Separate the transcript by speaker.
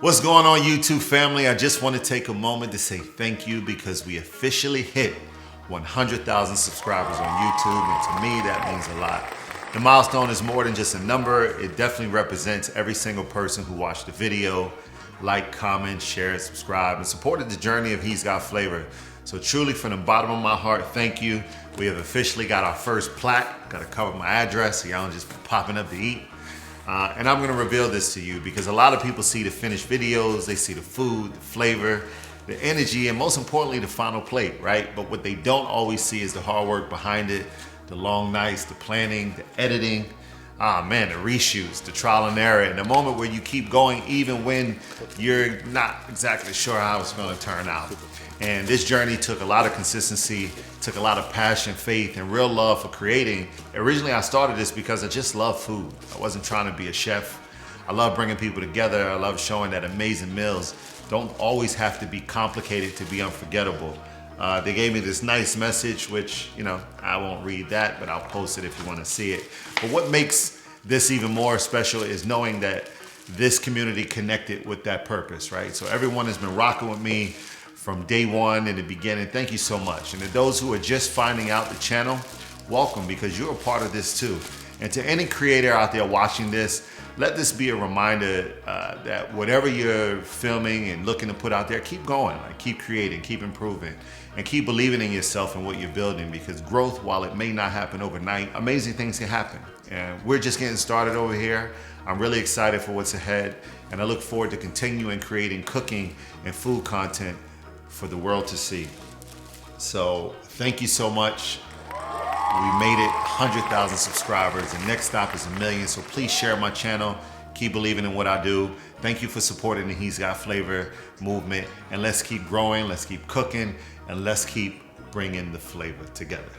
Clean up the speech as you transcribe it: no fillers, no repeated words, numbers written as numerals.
Speaker 1: What's going on, YouTube family? I just want to take a moment to say thank you because we officially hit 100,000 subscribers on YouTube, and to me that means a lot. The milestone is more than just a number. It definitely represents every single person who watched the video, liked, comment, shared, subscribed, and supported the journey of He's Got Flavor. So truly, from the bottom of my heart, thank you. We have officially got our first plaque. Got to cover my address so y'all don't just be popping up to eat. And I'm gonna reveal this to you because a lot of people see the finished videos, they see the food, the flavor, the energy, and most importantly, the final plate, right? But what they don't always see is the hard work behind it, the long nights, the planning, the editing, the reshoots, the trial and error, and the moment where you keep going even when you're not exactly sure how it's gonna turn out. And this journey took a lot of consistency, took a lot of passion, faith, and real love for creating. Originally, I started this because I just love food. I wasn't trying to be a chef. I love bringing people together. I love showing that amazing meals don't always have to be complicated to be unforgettable. They gave me this nice message, which, I won't read that, but I'll post it if you want to see it. But what makes this even more special is knowing that this community connected with that purpose, right? So everyone has been rocking with me from day one in the beginning. Thank you so much. And to those who are just finding out the channel, welcome, because you're a part of this too. And to any creator out there watching this, let this be a reminder that whatever you're filming and looking to put out there, keep going, keep creating, keep improving, and keep believing in yourself and what you're building, because growth, while it may not happen overnight, amazing things can happen. And we're just getting started over here. I'm really excited for what's ahead, and I look forward to continuing creating cooking and food content for the world to see. So thank you so much. We made it 100,000 subscribers, and next stop is 1 million. So please share my channel. Keep believing in what I do. Thank you for supporting the He's Got Flavor movement. And let's keep growing, let's keep cooking, and let's keep bringing the flavor together.